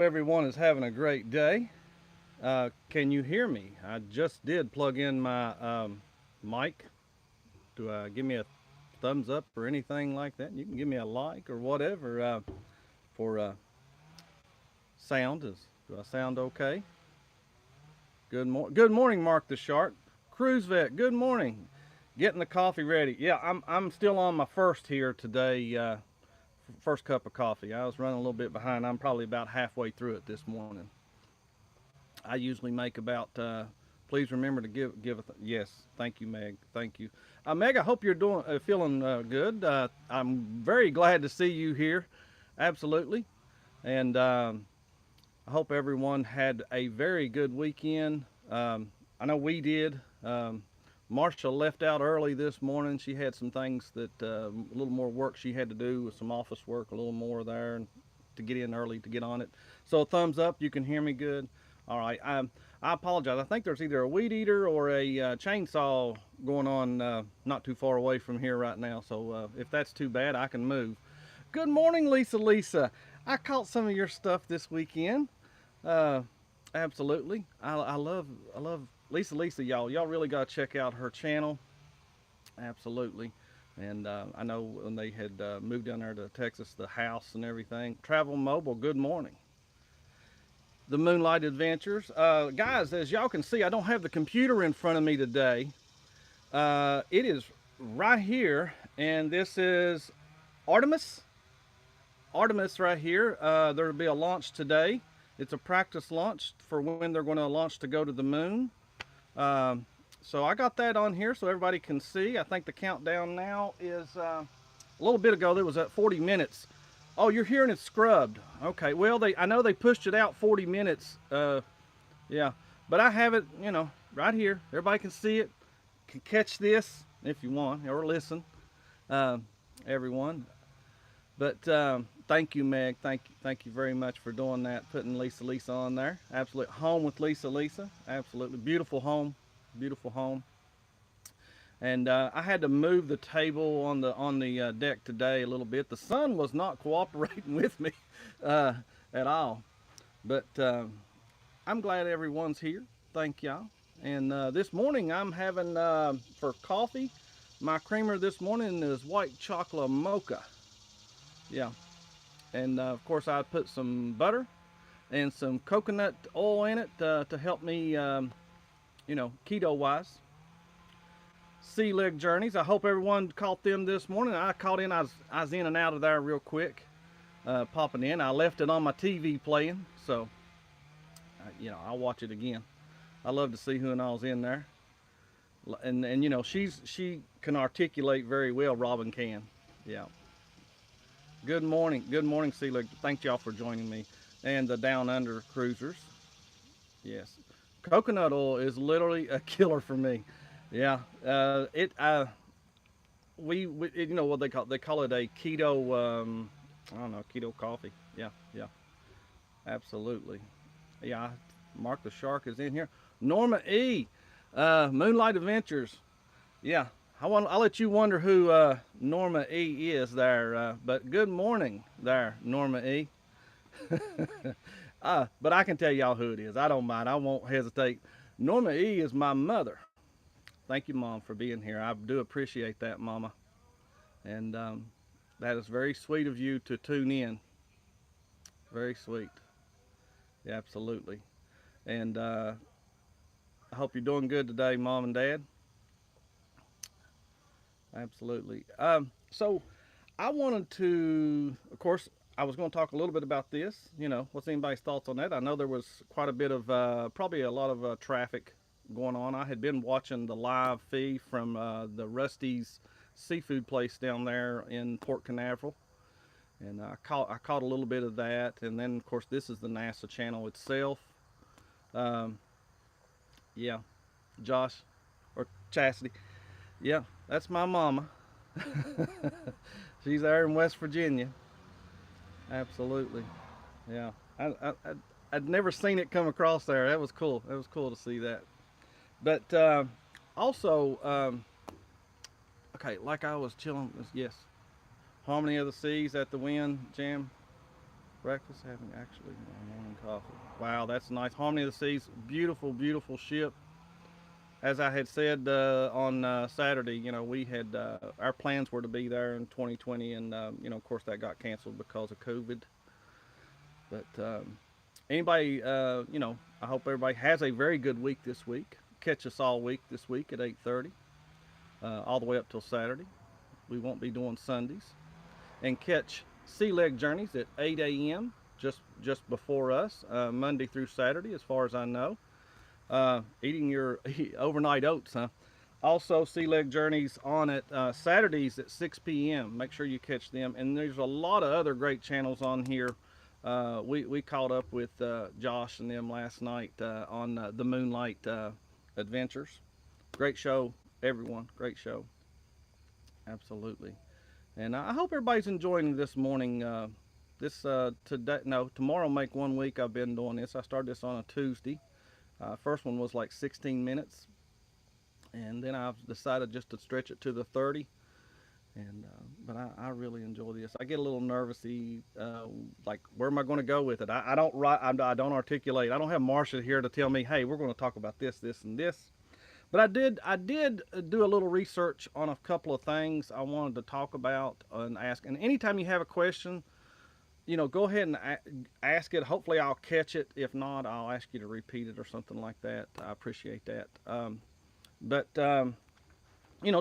Everyone is having a great day. Can you hear me? I just did plug in my mic. Do give me a thumbs up or anything like that? You can give me a like or whatever for sound. Do I sound okay? Good morning, Mark the Shark. Cruise Vet. Good morning. Getting the coffee ready. Yeah, I'm still on my first here today. First cup of coffee. I was running a little bit behind. I'm probably about halfway through it this morning. I usually make about. Please remember to give. Yes, thank you, Meg. Thank you, Meg. I hope you're doing feeling good. I'm very glad to see you here. Absolutely, and I hope everyone had a very good weekend. I know we did. Marsha left out early this morning. She had some things that a little more work she had to do with some office work, a little more there, and to get in early to get on it. So thumbs up. You can hear me good. All right. I apologize. I think there's either a weed eater or a chainsaw going on not too far away from here right now. So if that's too bad, I can move. Good morning, Lisa. Lisa, I caught some of your stuff this weekend. Uh, Absolutely. I love Lisa. Lisa, y'all really got to check out her channel. Absolutely. And I know when they had moved down there to Texas, the house and everything. Travel Mobile. Good morning. The Moonlight Adventures. Guys, as y'all can see, I don't have the computer in front of me today. It is right here, and this is Artemis. Artemis right here. There will be a launch today. It's a practice launch for when they're going to launch to go to the moon. Um, so I got that on here so everybody can see. I think the countdown now is a little bit ago. There was at 40 minutes. Oh, you're hearing it scrubbed. Okay. Well, I know they pushed it out 40 minutes. Yeah, but I have it, right here. Everybody can see it. Can catch this if you want or listen. Uh, Everyone. But thank you, Meg. Thank you very much for doing that, putting Lisa on there. Absolutely, home with Lisa. Absolutely beautiful home, beautiful home. And I had to move the table on the deck today a little bit. The sun was not cooperating with me uh, at all. But I'm glad everyone's here. Thank y'all. And this morning I'm having for coffee. My creamer this morning is white chocolate mocha. Yeah, and of course I put some butter and some coconut oil in it to help me, keto wise. Sea leg journeys. I hope everyone caught them this morning. I caught in. I was in and out of there real quick, popping in. I left it on my TV playing, so I'll watch it again. I love to see who and all's in there, and she can articulate very well. Robin can, yeah. Good morning, Sea leg. Thank y'all for joining me, and the Down Under cruisers. Yes, coconut oil is literally a killer for me. Yeah, it. You know what they call it a keto. I don't know, keto coffee. Yeah, yeah, absolutely. Yeah, Mark the Shark is in here. Norma E, Moonlight Adventures. Yeah, I'll let you wonder who Norma E is there. But good morning there, Norma E. But I can tell y'all who it is. I don't mind. I won't hesitate. Norma E is my mother. Thank you, Mom, for being here. I do appreciate that, Mama. And that is very sweet of you to tune in. Very sweet. Yeah, absolutely. And I hope you're doing good today, Mom and Dad. Absolutely. So I wanted to, of course, I was going to talk a little bit about this. What's anybody's thoughts on that? I know there was quite a bit of, probably a lot of traffic going on. I had been watching the live feed from the Rusty's seafood place down there in Port Canaveral, and I caught a little bit of that. And then, of course, this is the NASA channel itself. Um, yeah, Josh or Chastity. Yeah, that's my mama. She's there in West Virginia. Absolutely. Yeah. I'd never seen it come across there. That was cool. That was cool to see that. But also, okay, like I was chilling. Yes. Harmony of the Seas at the Wind Jam. Breakfast, having actually morning coffee. Wow, that's nice. Harmony of the Seas, beautiful, beautiful ship. As I had said on Saturday, we had our plans were to be there in 2020, and of course that got canceled because of COVID. But anybody, I hope everybody has a very good week this week. Catch us all week this week at 8:30, all the way up till Saturday. We won't be doing Sundays. And catch Sea Leg Journeys at 8 a.m. just before us, Monday through Saturday, as far as I know. Eating your overnight oats, huh? Also, Sea Leg Journeys on at Saturdays at 6 p.m. Make sure you catch them. And there's a lot of other great channels on here. We caught up with Josh and them last night on the Moonlight Adventures. Great show, everyone. Great show. Absolutely. And I hope everybody's enjoying this morning. Today, no, tomorrow make 1 week I've been doing this. I started this on a Tuesday. First one was like 16 minutes, and then I've decided just to stretch it to the 30. And but I really enjoy this. I get a little nervousy, like where am I going to go with it? I don't write. I don't articulate. I don't have Marsha here to tell me, hey, we're going to talk about this, this, and this. But I did do a little research on a couple of things I wanted to talk about and ask. And anytime you have a question, go ahead and ask it. Hopefully I'll catch it. If not, I'll ask you to repeat it or something like that. I appreciate that.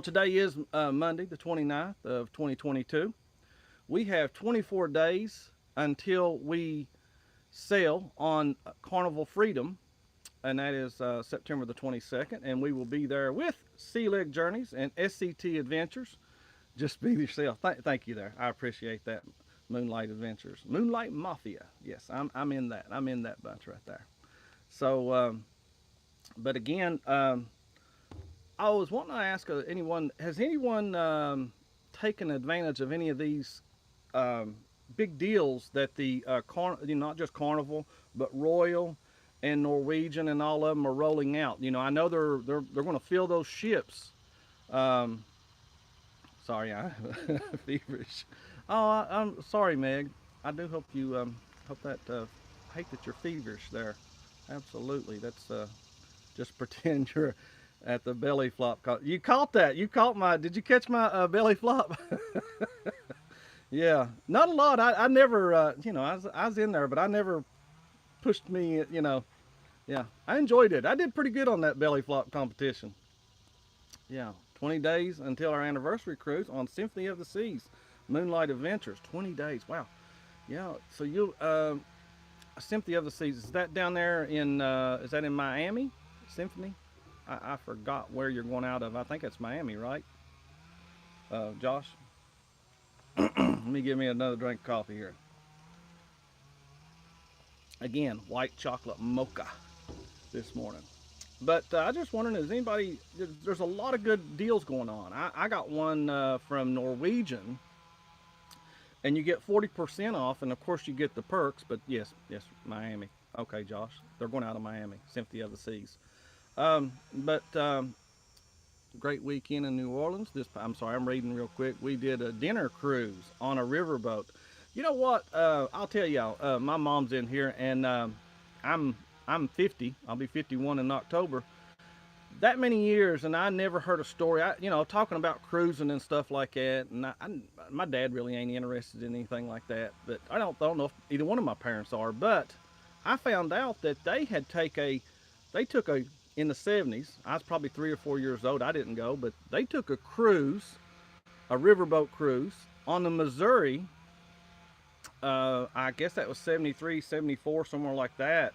Today is Monday, the 29th of 2022. We have 24 days until we sail on Carnival Freedom, and that is September the 22nd, and we will be there with Sea Leg Journeys and SCT Adventures. Just be yourself. Thank you there. I appreciate that. Moonlight Adventures. Moonlight Mafia. Yes, I'm in that. I'm in that bunch right there. So, but again, I was wanting to ask anyone, has anyone taken advantage of any of these big deals that the, not just Carnival, but Royal and Norwegian and all of them are rolling out? I know they're going to fill those ships. Sorry, I'm feverish. Oh, I'm sorry, Meg. I do hope you hope that hate that you're feverish there. Absolutely. That's just pretend you're at the belly flop. You caught that. You caught my. Did you catch my belly flop? Yeah, not a lot. I never. I was in there, but I never pushed me. Yeah, I enjoyed it. I did pretty good on that belly flop competition. Yeah, 20 days until our anniversary cruise on Symphony of the Seas. Moonlight Adventures, 20 days. Wow. Yeah. So Symphony of the Seas, is that down there is that in Miami? Symphony? I forgot where you're going out of. I think it's Miami, right? Josh? Let me give me another drink of coffee here. Again, white chocolate mocha this morning. But I just wondering, there's a lot of good deals going on. I got one from Norwegian, and you get 40% off, and of course you get the perks, but yes, Miami. Okay, Josh, they're going out of Miami, Symphony of the Seas. Great weekend in New Orleans. I'm sorry, I'm reading real quick. We did a dinner cruise on a riverboat. You know what? I'll tell y'all, my mom's in here, and I'm 50. I'll be 51 in October. That many years, and I never heard a story. Talking about cruising and stuff like that. And my dad really ain't interested in anything like that. But I don't know if either one of my parents are. But I found out that they took in the 70s. I was probably 3 or 4 years old. I didn't go, but they took a riverboat cruise on the Missouri. I guess that was 73, 74, somewhere like that.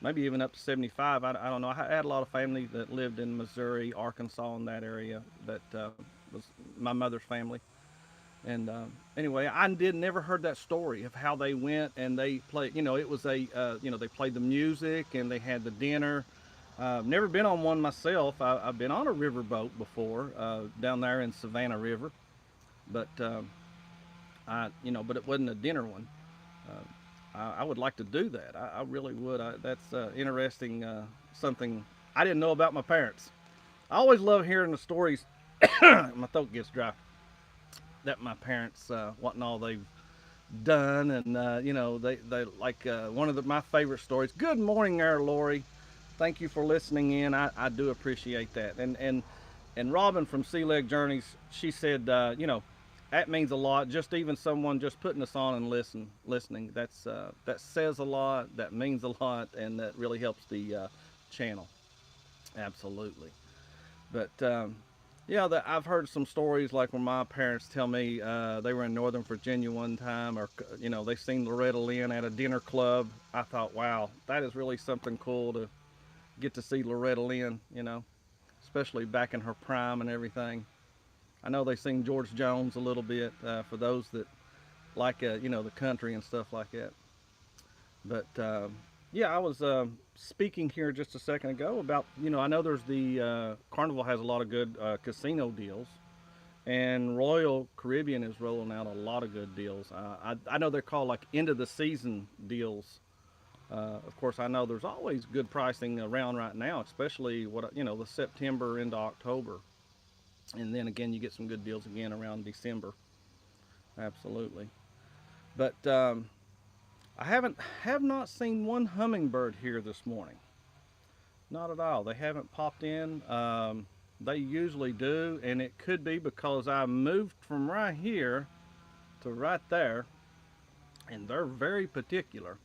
Maybe even up to 75. I don't know. I had a lot of family that lived in Missouri, Arkansas, in that area. That was my mother's family. And anyway, I never heard that story of how they went and they played. It was they played the music and they had the dinner. Never been on one myself. I've been on a riverboat before down there in Savannah River, but but it wasn't a dinner one. I would like to do that. I really would. That's interesting. Something I didn't know about my parents. I always love hearing the stories. My throat gets dry. That my parents, what and all they've done, and they like one of my favorite stories. Good morning, there, Lori. Thank you for listening in. I do appreciate that. And Robin from Sea Leg Journeys, she said, that means a lot. Just even someone just putting us on and listening. That says a lot. That means a lot, and that really helps the channel. Absolutely. But yeah, I've heard some stories like when my parents tell me they were in Northern Virginia one time, or they seen Loretta Lynn at a dinner club. I thought, wow, that is really something cool to get to see Loretta Lynn. Especially back in her prime and everything. I know they sing George Jones a little bit for those that like the country and stuff like that. But yeah, I was speaking here just a second ago about I know there's the Carnival has a lot of good casino deals, and Royal Caribbean is rolling out a lot of good deals. I know they're called like end of the season deals. Of course, I know there's always good pricing around right now, especially the September into October, and then again you get some good deals again around December. Absolutely, but I have not seen one hummingbird here this morning. Not at all. They haven't popped in. They usually do, and it could be because I moved from right here to right there, and they're very particular.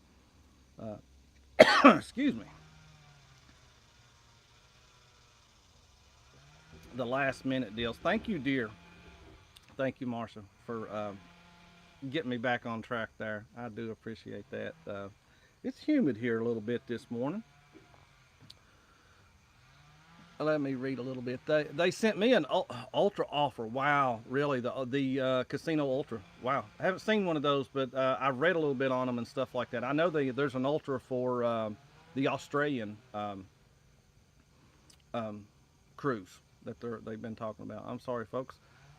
Uh, excuse me. The last minute deals. Thank you, dear. Thank you, Marsha, for getting me back on track there. I do appreciate that. It's humid here a little bit this morning. Let me read a little bit. They sent me an ultra offer. Wow, really? The casino ultra. Wow, I haven't seen one of those, but I read a little bit on them and stuff like that. I know there's an ultra for the Australian um, cruise that they've been talking about. I'm sorry, folks.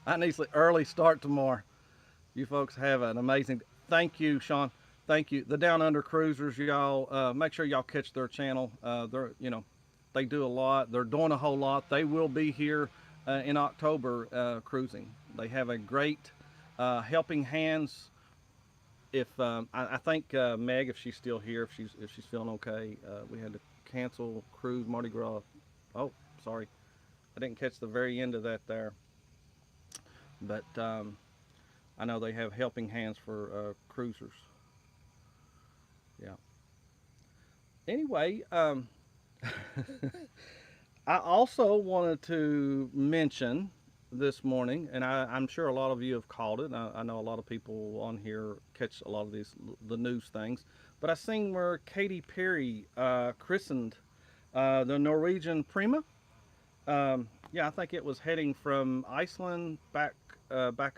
I need an early start tomorrow. You folks have an amazing. Thank you, Sean. Thank you. The Down Under Cruisers, y'all. Make sure y'all catch their channel. They do a lot. They're doing a whole lot. They will be here in October cruising. They have a great helping hands. If I think Meg, if she's still here, if she's feeling okay, we had to cancel cruise Mardi Gras. Oh, sorry, I didn't catch the very end of that there. But I know they have helping hands for cruisers. Yeah. Anyway, I also wanted to mention this morning, and I'm sure a lot of you have called it. I know a lot of people on here catch a lot of the news things, but I seen where Katy Perry christened the Norwegian Prima. Yeah, I think it was heading from Iceland back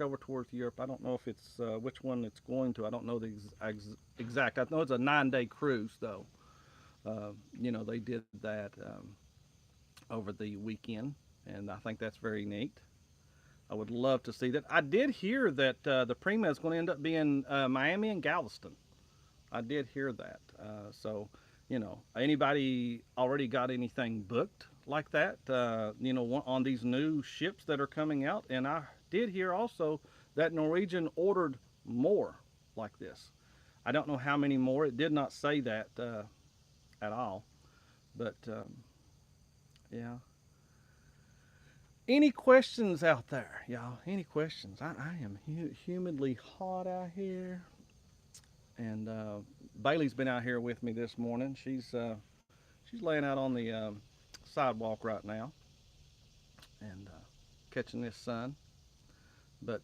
over towards Europe. I don't know if it's which one it's going to. I don't know the exact. I know it's a 9-day cruise though. They did that over the weekend, and I think that's very neat. I would love to see that. I did hear that the Prima is going to end up being Miami and Galveston. I did hear that. So, anybody already got anything booked like that? On these new ships that are coming out, and I did hear also that Norwegian ordered more like this. I don't know how many more. It did not say that at all, but yeah. Any questions out there, y'all? Any questions? I am humidly hot out here, and Bailey's been out here with me this morning. She's laying out on the sidewalk right now and catching this sun. But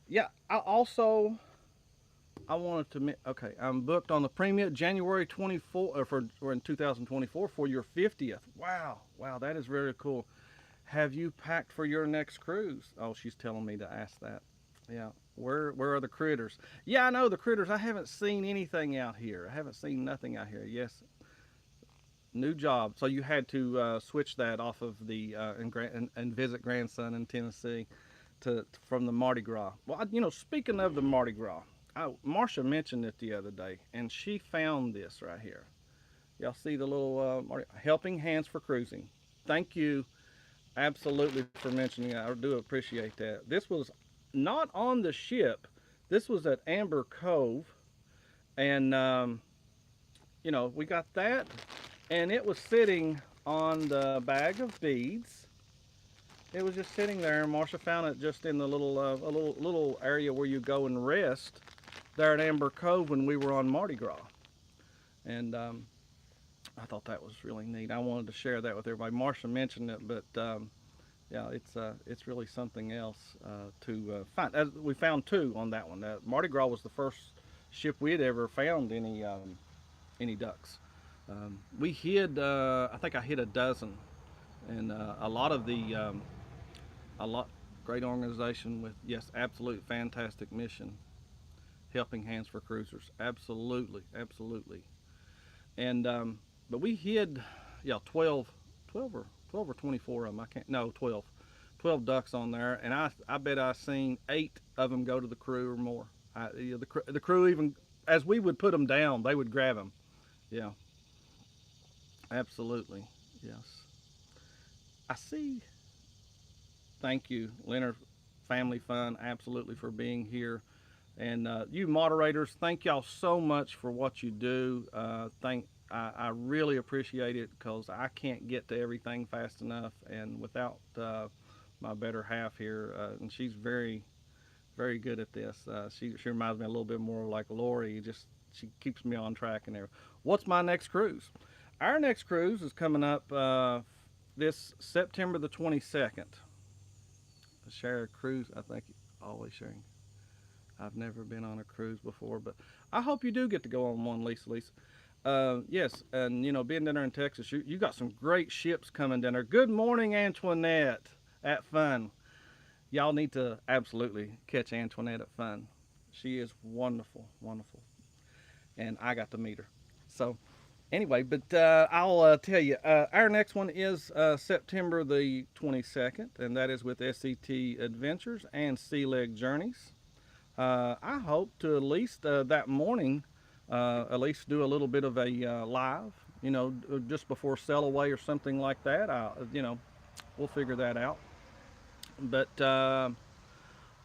yeah, I wanted to okay. I'm booked on the Premium January 24 for in 2024 for your 50th. Wow, wow, that is very cool. Have you packed for your next cruise? Oh, she's telling me to ask that. Yeah. Where are the critters? Yeah, I know the critters. I haven't seen anything out here. I haven't seen nothing out here. Yes. New job. So you had to switch that off of the and visit grandson in Tennessee from the Mardi Gras. Well, speaking of the Mardi Gras, Marsha mentioned it the other day, and she found this right here. Y'all see the little helping hands for cruising. Thank you absolutely for mentioning it. I do appreciate that. This was not on the ship. This was at Amber Cove, and we got that, and it was sitting on the bag of beads. It was just sitting there, and Marsha found it just in the little area where you go and rest there at Amber Cove when we were on Mardi Gras, and I thought that was really neat. I wanted to share that with everybody. Marsha mentioned it, but yeah, it's really something else to find. We found two on that one. Mardi Gras was the first ship we had ever found any ducks. We hid, I think I hid a dozen, and a lot of a lot great organization with yes, absolute fantastic mission, helping hands for cruisers, absolutely, absolutely, and but we hid, yeah, 12 or 24 of them. I can't, no, 12 ducks on there, and I bet I seen 8 of them go to the crew or more. The crew even as we would put them down, they would grab them. Yeah, absolutely, yes. I see. Thank you, Leonard Family Fun, absolutely for being here. And you moderators, thank y'all so much for what you do. I really appreciate it because I can't get to everything fast enough, and without my better half here, and she's very good at this. She reminds me a little bit more like Lori. Just she keeps me on track and everything. What's my next cruise? Our next cruise is coming up this September the 22nd. Share a cruise. I think always sharing. I've never been on a cruise before, but I hope you do get to go on one, Lisa. Yes, and being down there in Texas, you got some great ships coming down there. Good morning, Antoinette at Fun. Y'all need to absolutely catch Antoinette at Fun. She is wonderful, wonderful, and I got to meet her. So, anyway, but I'll tell you, our next one is September the 22nd, and that is with SCT Adventures and Sea Leg Journeys. I hope to at least that morning, at least do a little bit of a live, just before sail away or something like that. We'll figure that out. But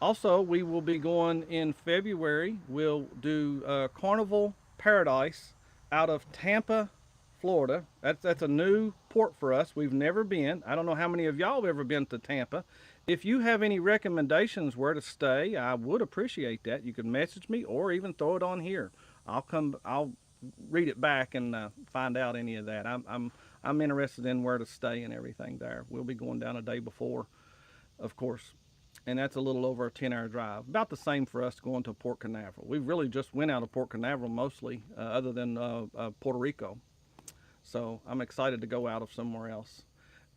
also, we will be going in February. We'll do Carnival Paradise out of Tampa, Florida. That's a new port for us. We've never been. I don't know how many of y'all have ever been to Tampa. If you have any recommendations where to stay, I would appreciate that. You can message me or even throw it on here. I'll read it back and find out any of that. I'm interested in where to stay and everything there. We'll be going down a day before, of course, and that's a little over a 10-hour drive. About the same for us going to Port Canaveral. We really just went out of Port Canaveral mostly, other than Puerto Rico. So I'm excited to go out of somewhere else.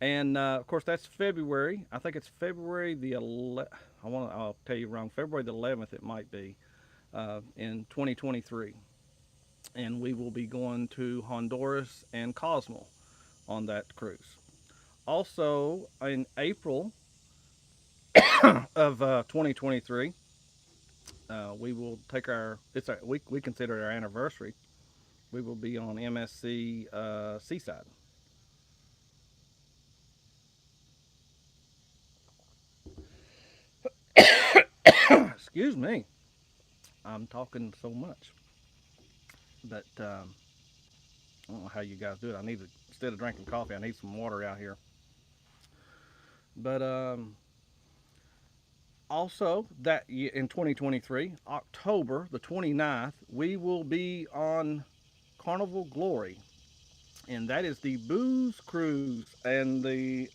And of course, that's February. I think it's February the 11th. I'll tell you wrong. February the 11th, it might be, in 2023. And we will be going to Honduras and Cozumel on that cruise. Also, in April of 2023, we will take we consider it our anniversary. We will be on MSC Seaside. Excuse me, I'm talking so much, but I don't know how you guys do it. Instead of drinking coffee, I need some water out here. But also, that in 2023, October the 29th, we will be on Carnival Glory, and that is the booze cruise. And there's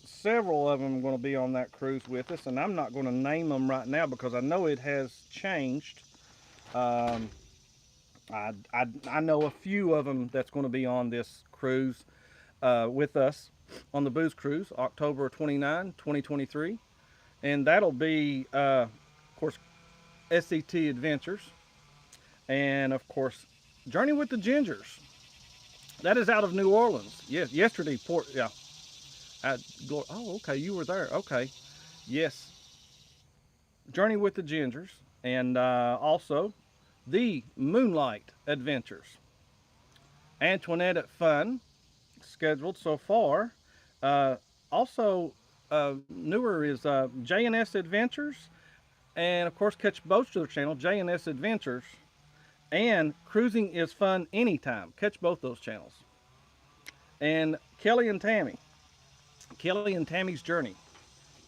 several of them going to be on that cruise with us, and I'm not going to name them right now because I know it has changed. Um, I know a few of them that's going to be on this cruise with us on the booze cruise, October 29, 2023, and that'll be, of course, SCT Adventures, and of course, Journey with the Gingers. That is out of New Orleans. Yes, yesterday, yeah. Oh, okay, you were there. Okay, yes. Journey with the Gingers, and also the Moonlight Adventures. Antoinette at Fun, scheduled so far. Uh, Also, newer is J&S Adventures And of course, catch both of their channels, J&S Adventures and Cruising is Fun Anytime. Catch both those channels. And Kelly and Tammy, Kelly and Tammy's Journey.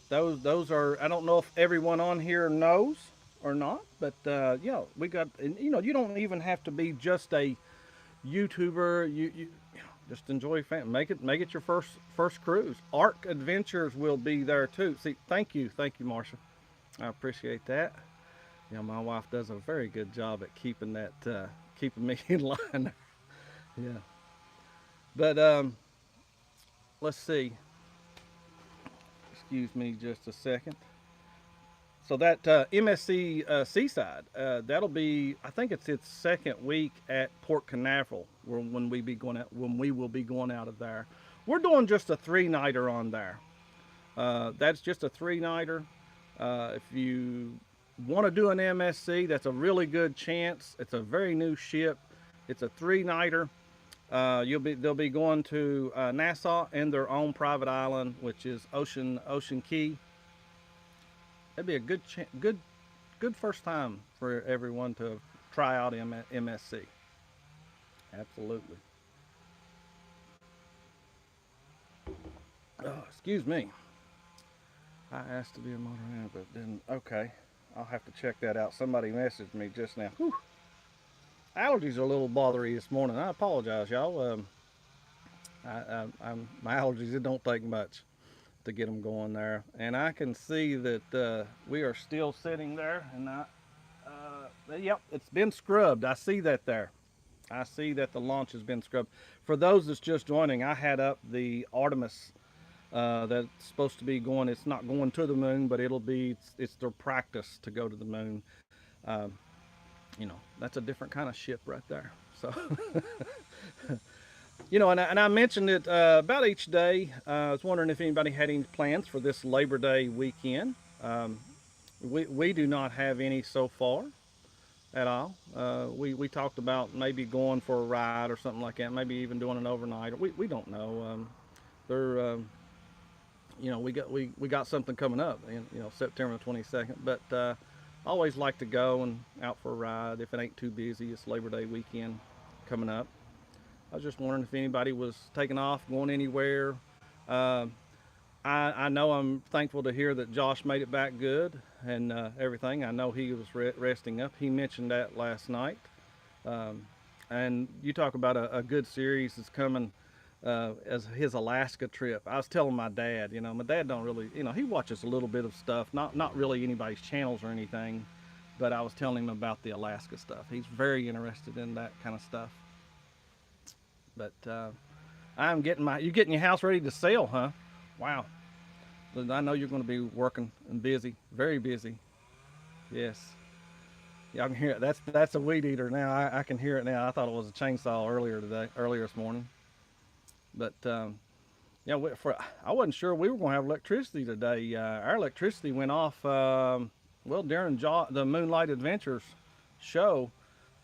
Those are, I don't know if everyone on here knows or not, but you know, we got, and you know, you don't even have to be just a YouTuber. You just enjoy make it your first cruise. Ark Adventures will be there too. See, thank you, Marsha. I appreciate that. You know, my wife does a very good job at keeping that keeping me in line. Yeah, but let's see. Excuse me just a second. So that MSC Seaside, that'll be, I think it's its second week at Port Canaveral, when we will be going out of there. We're doing just a 3-nighter on there. That's just a 3-nighter. If you want to do an MSC, that's a really good chance. It's a very new ship. It's a 3-nighter. They'll be going to Nassau and their own private island, which is Ocean Key. That'd be a good first time for everyone to try out MSC. Absolutely. Oh, excuse me. I asked to be a moderator, but then okay. I'll have to check that out. Somebody messaged me just now. Whew. Allergies are a little bothery this morning. I apologize, y'all. My allergies, it don't take much to get them going there. And I can see that we are still sitting there, and yep, it's been scrubbed. I see that there. I see that the launch has been scrubbed. For those that's just joining, I had up the Artemis that's supposed to be going. It's not going to the moon, but it's their practice to go to the moon. You know, that's a different kind of ship right there. So, you know, and I mentioned it about each day. I was wondering if anybody had any plans for this Labor Day weekend. We do not have any so far at all. We talked about maybe going for a ride or something like that, maybe even doing an overnight. We don't know. You know, we got something coming up in, you know, September 22nd, but always like to go and out for a ride if it ain't too busy. It's Labor Day weekend coming up. I was just wondering if anybody was taking off, going anywhere. I know I'm thankful to hear that Josh made it back good and everything. I know he was resting up. He mentioned that last night. And you talk about a good series that's coming as his Alaska trip. I was telling my dad, you know, my dad don't really, you know, he watches a little bit of stuff, not really anybody's channels or anything, but I was telling him about the Alaska stuff. He's very interested in that kind of stuff. But I'm getting you're getting your house ready to sell, huh? Wow. I know you're going to be working and busy, very busy. Yes. Yeah, I can hear it. That's a weed eater now. I can hear it now. I thought it was a chainsaw earlier this morning. But yeah, I wasn't sure we were going to have electricity today. Our electricity went off, well, during the Moonlight Adventures show.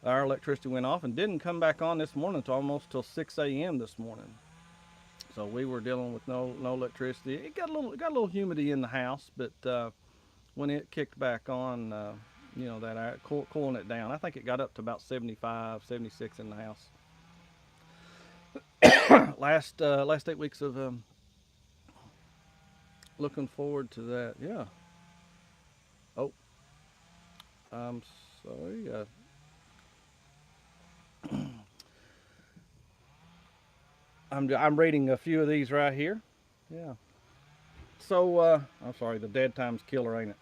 Our electricity went off and didn't come back on this morning until almost till 6 a.m. this morning. So we were dealing with no electricity. It got a little humidity in the house, but when it kicked back on, you know, that cooling it down. I think it got up to about 75, 76 in the house. last 8 weeks of looking forward to that. Yeah. Oh, I'm sorry. I'm reading a few of these right here. Yeah. So I'm sorry. The dead time's killer, ain't it?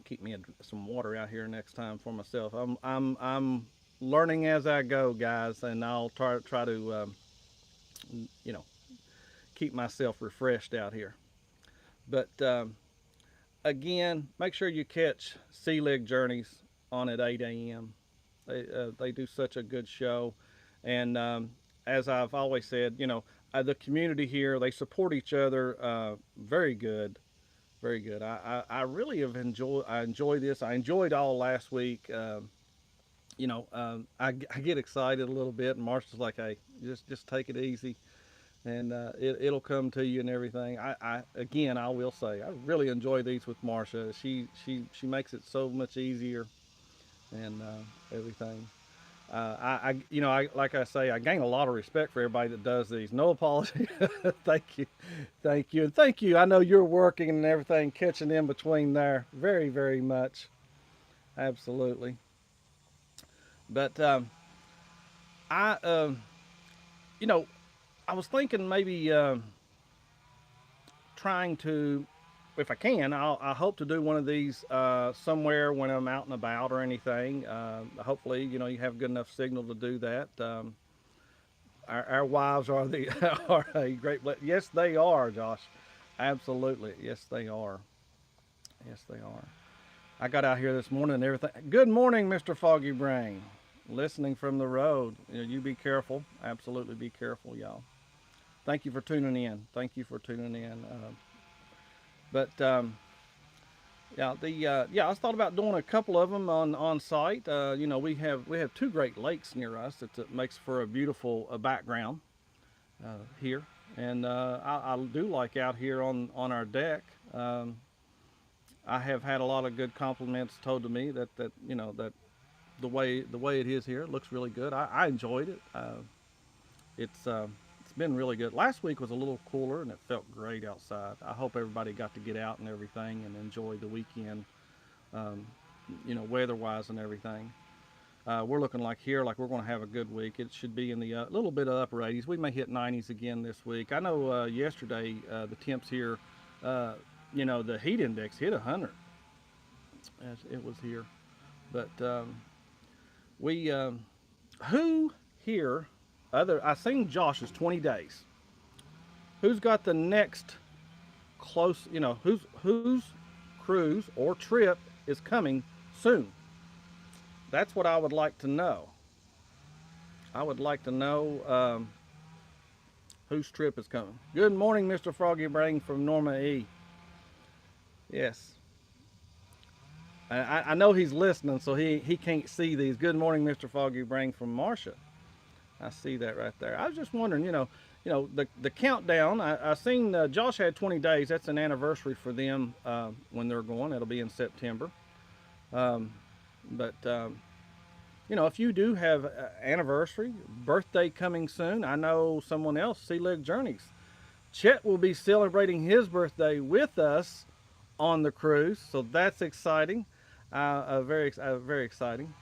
Keep me some water out here next time for myself. I'm learning as I go, guys, and I'll try to you know, keep myself refreshed out here. But again, make sure you catch Sea Leg Journeys on at 8 a.m. They do such a good show, and as I've always said, you know, the community here, they support each other very good. Very good. I really have enjoy this. I enjoyed all last week. You know, I get excited a little bit, and Marsha's like, "Hey, just take it easy," and it'll come to you and everything. Again, I will say I really enjoy these with Marsha. She makes it so much easier and everything. Like I say, I gain a lot of respect for everybody that does these. No apology. Thank you, thank you, and thank you. I know you're working and everything, catching in between there, very, very much, absolutely. But I, you know, I was thinking maybe trying to, if I can, I hope to do one of these somewhere when I'm out and about or anything. Hopefully, you have good enough signal to do that. Our wives are the are a great. Yes, they are, Josh. Absolutely, yes, they are. Yes, they are. I got out here this morning and everything. Good morning, Mr. Foggy Brain. Listening from the road. You be careful. Absolutely be careful, y'all. Thank you for tuning in. Thank you for tuning in. But yeah, I thought about doing a couple of them on site. We have two great lakes near us. It makes for a beautiful background here, and I do like out here on our deck. I have had a lot of good compliments told to me that the way it is here, it looks really good. I enjoyed it. It's been really good. Last week was a little cooler and it felt great outside. I hope everybody got to get out and everything and enjoy the weekend, um, weather-wise and everything. We're looking like here, like we're going to have a good week. It should be in the little bit of upper 80s. We may hit 90s again this week. I know yesterday the temps here, the heat index hit 100 as it was here. But we, who here, I seen Josh's 20 days. Who's got the next close, whose cruise or trip is coming soon? That's what I would like to know. I would like to know whose trip is coming. Good morning, Mr. Froggy Brain from Norma E. Yes. I know he's listening, so he can't see these. Good morning, Mr. Foggy Brain from Marsha. I see that right there. I was just wondering, the countdown. I seen Josh had 20 days. That's an anniversary for them when they're going. It'll be in September. Um, but if you do have anniversary, birthday coming soon, I know someone else, Sea Leg Journeys. Chet will be celebrating his birthday with us on the cruise, so that's exciting. Very exciting.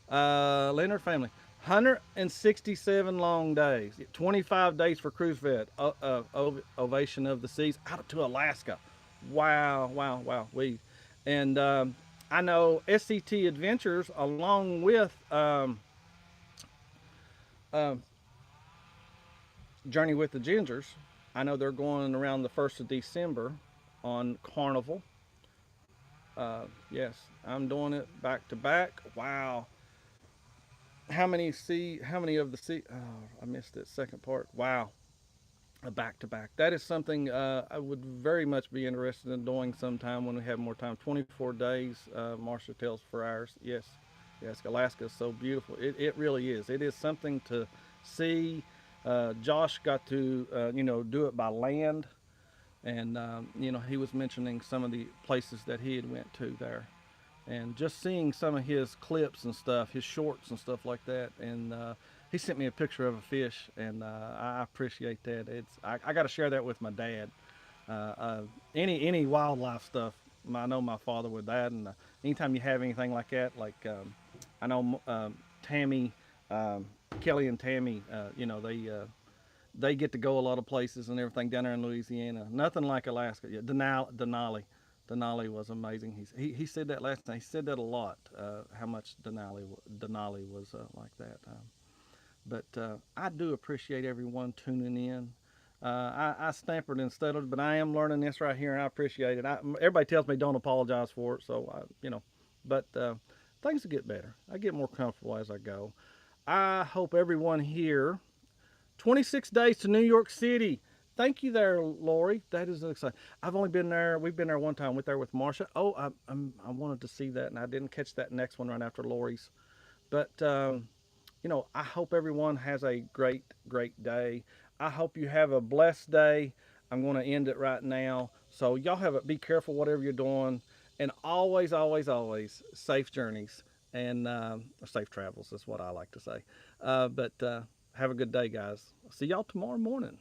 Leonard family. 167 long days, 25 days for cruise vet, ovation of the seas out to Alaska. Wow, wow, wow. And I know SCT Adventures along with um, Journey with the Gingers. I know they're going around the 1st of December on Carnival. Yes, I'm doing it back to back. Wow. How many of the sea? Oh, I missed that second part. Wow. A back to back. That is something I would very much be interested in doing sometime when we have more time. 24 days, Marsha tells for hours. Yes, yes. Alaska is so beautiful. It really is. It is something to see. Josh got to do it by land, and he was mentioning some of the places that he had went to there, and just seeing some of his clips and stuff, his shorts and stuff like that, and he sent me a picture of a fish, and I appreciate that. I got to share that with my dad. Uh, uh, any wildlife stuff, I know my father would that, and anytime you have anything like that, like I know Tammy, Kelly and Tammy, they get to go a lot of places and everything down there in Louisiana. Nothing like Alaska. Yeah, Denali was amazing. He said that last time. He said that a lot. How much Denali was like that. But I do appreciate everyone tuning in. I stammered and stuttered, but I am learning this right here, and I appreciate it. Everybody tells me don't apologize for it, so but things will get better. I get more comfortable as I go. I hope everyone here. 26 days to New York City. Thank you there, Lori. That is exciting. I've only been there. We've been there one time. Went there with Marsha. Oh, I wanted to see that, and I didn't catch that next one right after Lori's. But I hope everyone has a great day. I hope you have a blessed day. I'm going to end it right now. So y'all be careful whatever you're doing, and always, always, always safe journeys and safe travels is what I like to say. But have a good day, guys. See y'all tomorrow morning.